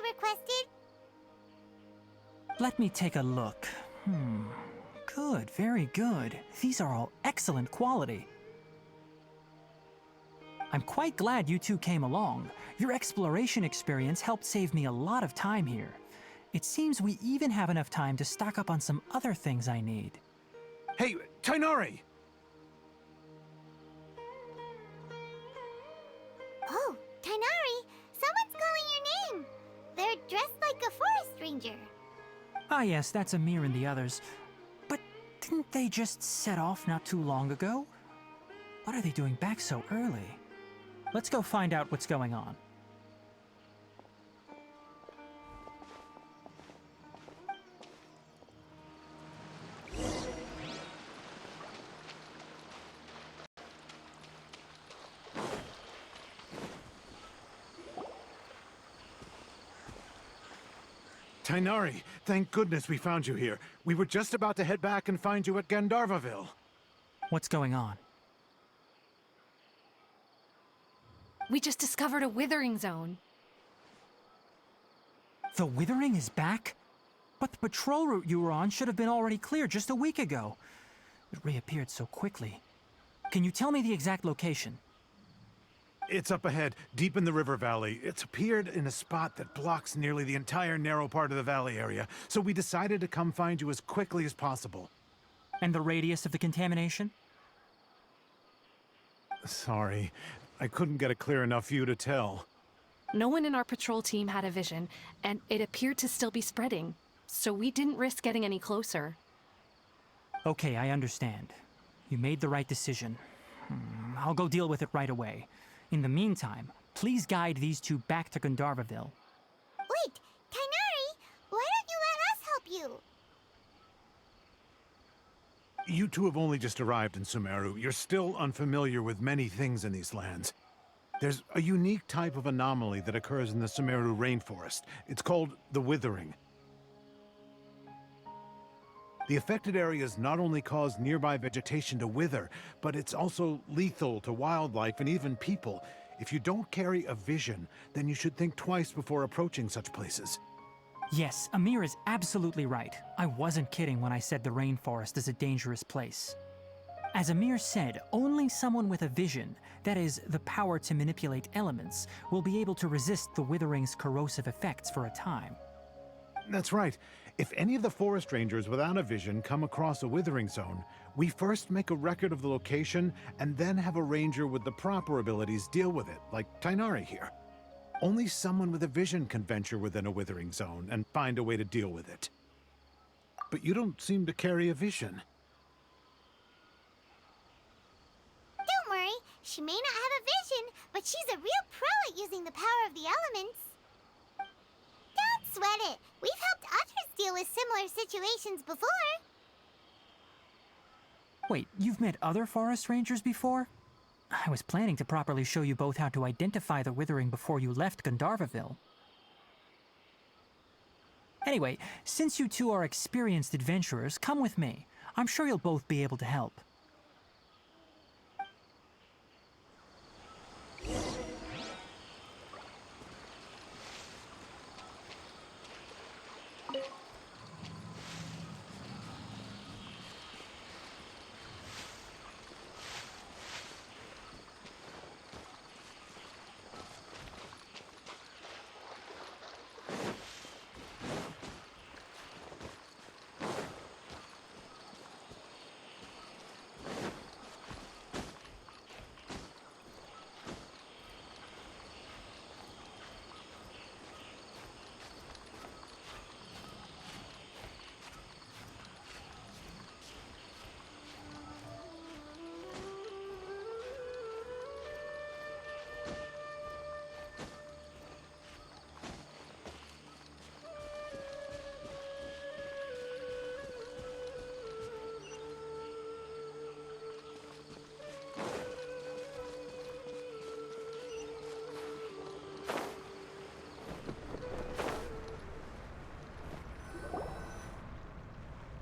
you requested? Let me take a look. Good, very good. These are all excellent quality. I'm quite glad you two came along. Your exploration experience helped save me a lot of time here. It seems we even have enough time to stock up on some other things I need. Hey, Tainari! Oh, Tainari! Someone's calling your name! They're dressed like a forest ranger. Ah yes, that's Amir and the others. But didn't they just set off not too long ago? What are they doing back so early? Let's go find out what's going on. Tainari, thank goodness we found you here. We were just about to head back and find you at Gandharvaville. What's going on? We just discovered a withering zone. The Withering is back? But the patrol route you were on should have been already clear just a week ago. It reappeared so quickly. Can you tell me the exact location? It's up ahead, deep in the river valley. It's appeared in a spot that blocks nearly the entire narrow part of the valley area, so we decided to come find you as quickly as possible. And the radius of the contamination? Sorry, I couldn't get a clear enough view to tell. No one in our patrol team had a vision, and it appeared to still be spreading, so we didn't risk getting any closer. Okay, I understand. You made the right decision. I'll go deal with it right away. In the meantime, please guide these two back to Gandharvaville. Wait, Tainari! Why don't you let us help you? You two have only just arrived in Sumeru. You're still unfamiliar with many things in these lands. There's a unique type of anomaly that occurs in the Sumeru rainforest. It's called the Withering. The affected areas not only cause nearby vegetation to wither, but it's also lethal to wildlife and even people. If you don't carry a vision, then you should think twice before approaching such places. Yes, Amir is absolutely right. I wasn't kidding when I said the rainforest is a dangerous place. As Amir said, only someone with a vision, that is, the power to manipulate elements, will be able to resist the Withering's corrosive effects for a time. That's right. If any of the forest rangers without a vision come across a withering zone, we first make a record of the location and then have a ranger with the proper abilities deal with it, like Tainari here. Only someone with a vision can venture within a withering zone and find a way to deal with it. But you don't seem to carry a vision. Don't worry, she may not have a vision, but she's a real pro at using the power of the elements. Don't sweat it. We've helped others deal with similar situations before. Wait, you've met other forest rangers before? I was planning to properly show you both how to identify the Withering before you left Gandharvaville. Anyway, since you two are experienced adventurers, come with me. I'm sure you'll both be able to help.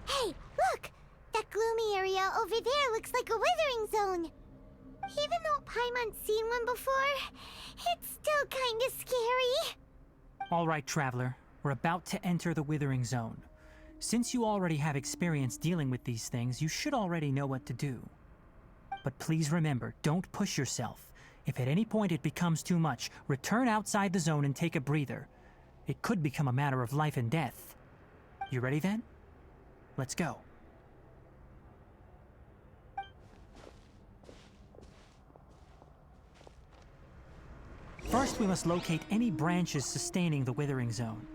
Hey, look! That gloomy area over there looks like a withering zone. Even though Paimon's seen one before, it's still kinda scary. All right, Traveler. We're about to enter the Withering Zone. Since you already have experience dealing with these things, you should already know what to do. But please remember, don't push yourself. If at any point it becomes too much, return outside the zone and take a breather. It could become a matter of life and death. You ready then? Let's go. First, we must locate any branches sustaining the Withering Zone.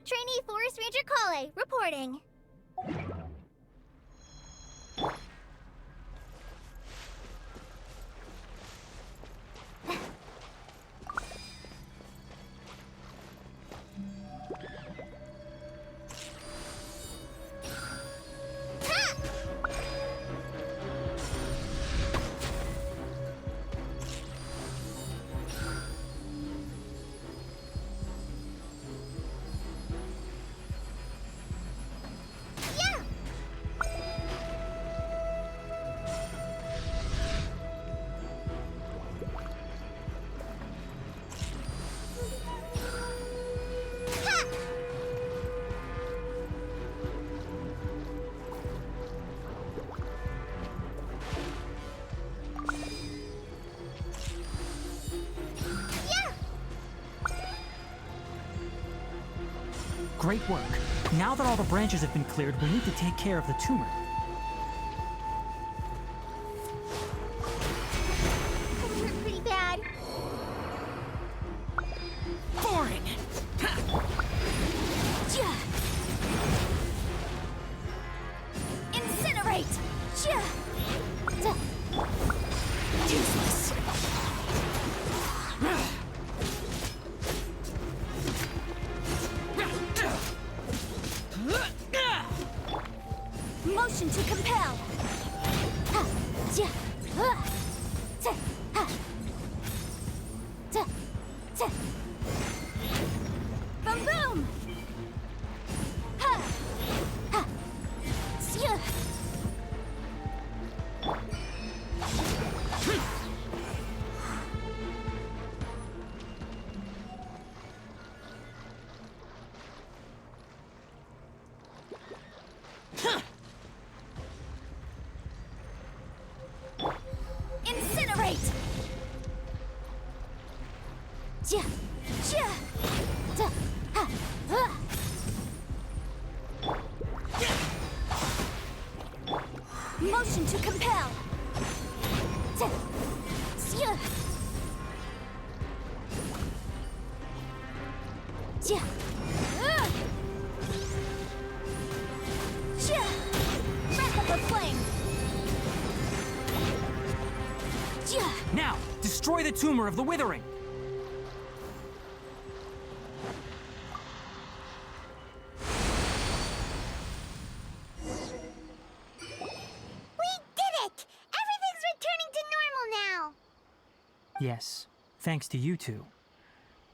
Trainee Forest Ranger Collei, reporting. Great work. Now that all the branches have been cleared, we need to take care of the tumor. That hurt pretty bad. Boring! Incinerate! Useless! Motion to compel. Boom boom. Incinerate! Motion to compel. Wrap up the flame. Now, destroy the tumor of the Withering! We did it! Everything's returning to normal now. Yes, thanks to you two.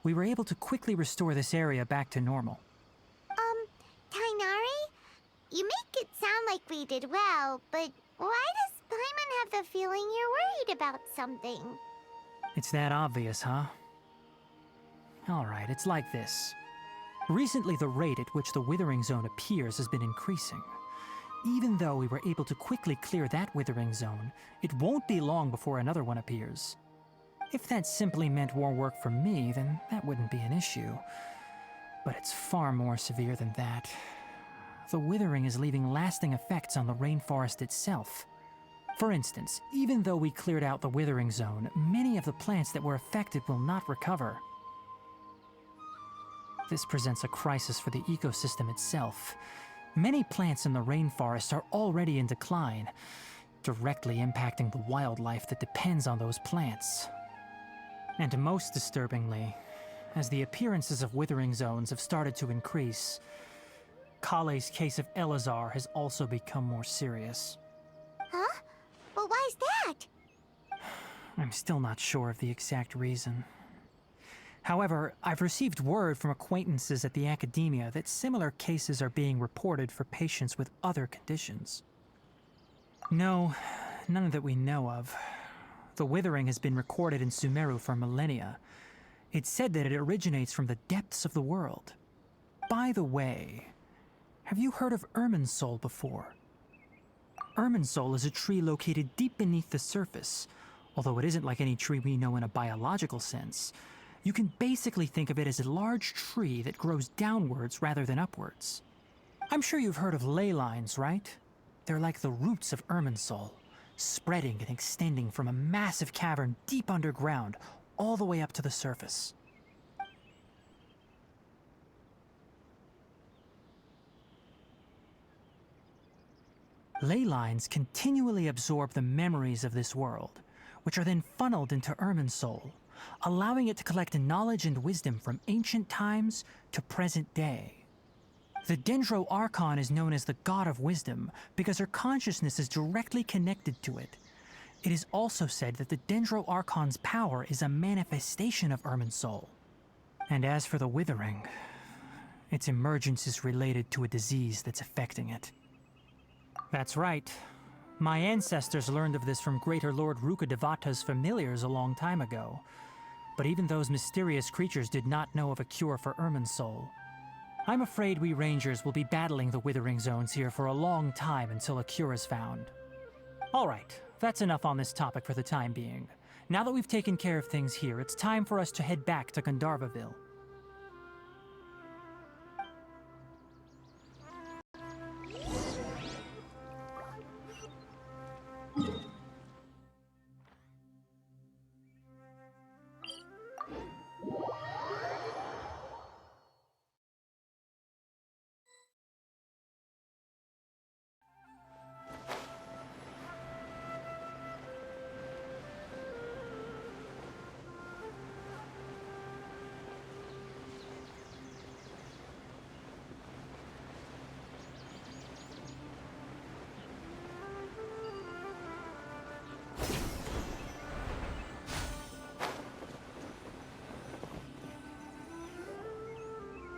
We were able to quickly restore this area back to normal. Tainari? You make it sound like we did well, but why does Paimon have the feeling you're worried about something? It's that obvious, huh? Alright, it's like this. Recently, the rate at which the Withering Zone appears has been increasing. Even though we were able to quickly clear that Withering Zone, it won't be long before another one appears. If that simply meant more work for me, then that wouldn't be an issue. But it's far more severe than that. The Withering is leaving lasting effects on the rainforest itself. For instance, even though we cleared out the Withering Zone, many of the plants that were affected will not recover. This presents a crisis for the ecosystem itself. Many plants in the rainforest are already in decline, directly impacting the wildlife that depends on those plants. And most disturbingly, as the appearances of Withering Zones have started to increase, Collei's case of Elazar has also become more serious. Huh? Well, why's that? I'm still not sure of the exact reason. However, I've received word from acquaintances at the academia that similar cases are being reported for patients with other conditions. No, none that we know of. The withering has been recorded in Sumeru for millennia. It's said that it originates from the depths of the world. By the way, have you heard of Irminsul before? Irminsul is a tree located deep beneath the surface. Although it isn't like any tree we know in a biological sense, you can basically think of it as a large tree that grows downwards rather than upwards. I'm sure you've heard of ley lines, right? They're like the roots of Irminsul, spreading and extending from a massive cavern deep underground all the way up to the surface. Ley lines continually absorb the memories of this world, which are then funneled into Irminsul, allowing it to collect knowledge and wisdom from ancient times to present day. The Dendro Archon is known as the God of Wisdom because her consciousness is directly connected to it. It is also said that the Dendro Archon's power is a manifestation of Irminsul. And as for the Withering, its emergence is related to a disease that's affecting it. That's right. My ancestors learned of this from Greater Lord Rukkhadevata's familiars a long time ago. But even those mysterious creatures did not know of a cure for Irminsul. I'm afraid we Rangers will be battling the Withering Zones here for a long time until a cure is found. Alright, that's enough on this topic for the time being. Now that we've taken care of things here, it's time for us to head back to Gandharvaville.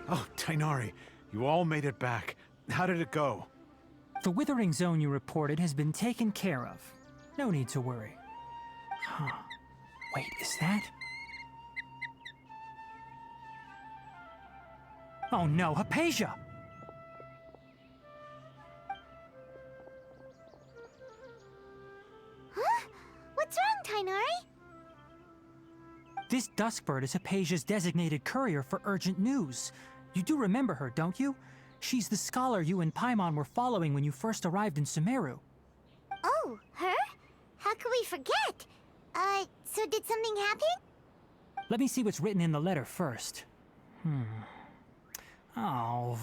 Oh, Tainari, you all made it back. How did it go? The Withering Zone you reported has been taken care of. No need to worry. Huh. Wait, is that? Oh no, Hypatia! Huh? What's wrong, Tainari? This Duskbird is Hypatia's designated courier for urgent news. You do remember her, don't you? She's the scholar you and Paimon were following when you first arrived in Sumeru. Oh, her? How could we forget? So did something happen? Let me see what's written in the letter first. Oh.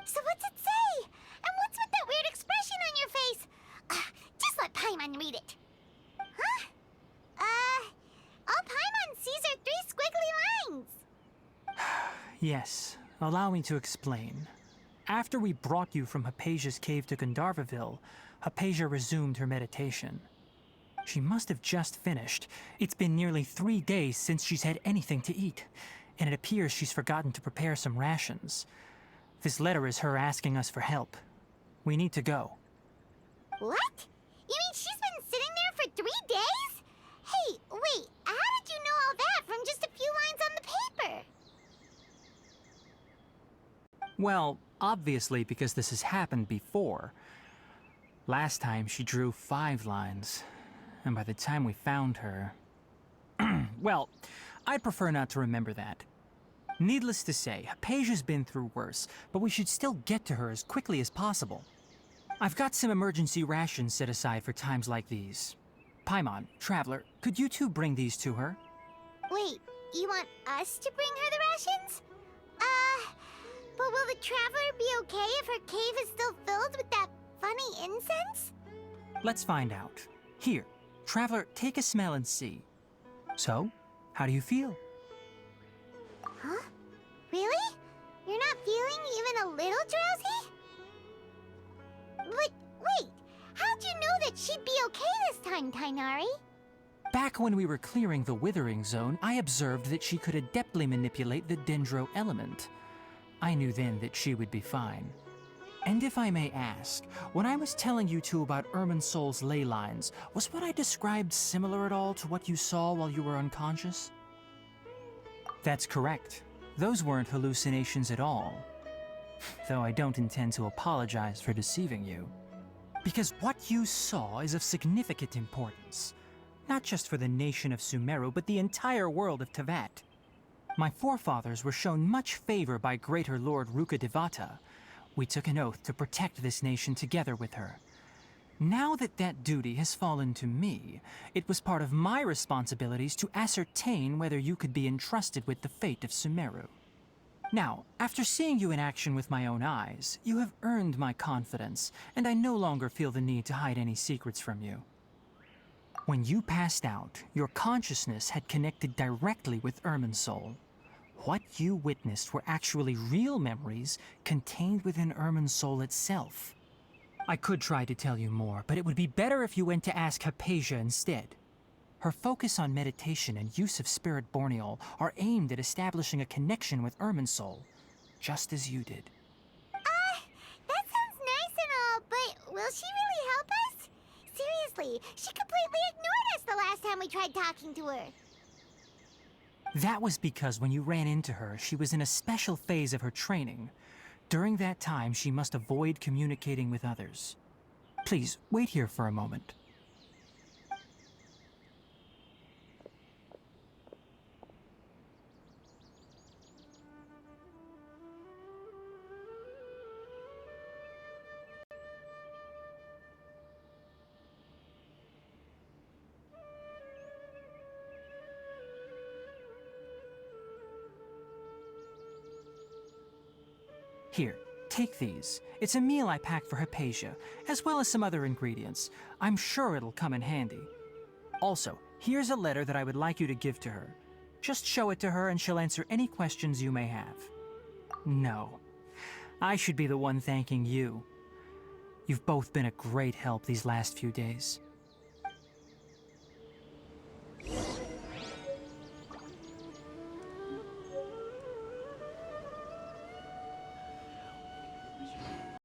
So what's it say? And what's with that weird expression on your face? Just let Paimon read it. Huh? All Paimon sees are 3 squiggly lines. Yes, allow me to explain. After we brought you from Hypatia's cave to Gandharvaville, Hypatia resumed her meditation. She must have just finished. It's been nearly 3 days since she's had anything to eat, and it appears she's forgotten to prepare some rations. This letter is her asking us for help. We need to go. What? You mean she's been sitting there for 3 days? Hey, wait, how did you know all that from just a few lines on the paper? Well, obviously because this has happened before. Last time she drew 5 lines, and by the time we found her... Well, I'd prefer not to remember that. Needless to say, Hypatia's been through worse, but we should still get to her as quickly as possible. I've got some emergency rations set aside for times like these. Paimon, Traveler, could you two bring these to her? Wait, you want us to bring her the rations? But will the Traveler be okay if her cave is still filled with that funny incense? Let's find out. Here, Traveler, take a smell and see. So, how do you feel? Huh? Really? You're not feeling even a little drowsy? But wait, how'd you know that she'd be okay this time, Tainari? Back when we were clearing the Withering Zone, I observed that she could adeptly manipulate the Dendro element. I knew then that she would be fine. And if I may ask, when I was telling you two about Irminsul's ley lines, was what I described similar at all to what you saw while you were unconscious? That's correct. Those weren't hallucinations at all. Though I don't intend to apologize for deceiving you. Because what you saw is of significant importance. Not just for the nation of Sumeru, but the entire world of Tevat. My forefathers were shown much favor by Greater Lord Rukkhadevata. We took an oath to protect this nation together with her. Now that that duty has fallen to me, it was part of my responsibilities to ascertain whether you could be entrusted with the fate of Sumeru. Now, after seeing you in action with my own eyes, you have earned my confidence, and I no longer feel the need to hide any secrets from you. When you passed out, your consciousness had connected directly with Irminsul. What you witnessed were actually real memories contained within Irminsul itself. I could try to tell you more, but it would be better if you went to ask Hypatia instead. Her focus on meditation and use of Spirit Borneol are aimed at establishing a connection with Irminsul, just as you did. That sounds nice and all, but will she really help us? Seriously, she completely ignored us the last time we tried talking to her. That was because when you ran into her, she was in a special phase of her training. During that time, she must avoid communicating with others. Please, wait here for a moment. Here, take these. It's a meal I packed for Hypatia, as well as some other ingredients. I'm sure it'll come in handy. Also, here's a letter that I would like you to give to her. Just show it to her and she'll answer any questions you may have. No, I should be the one thanking you. You've both been a great help these last few days.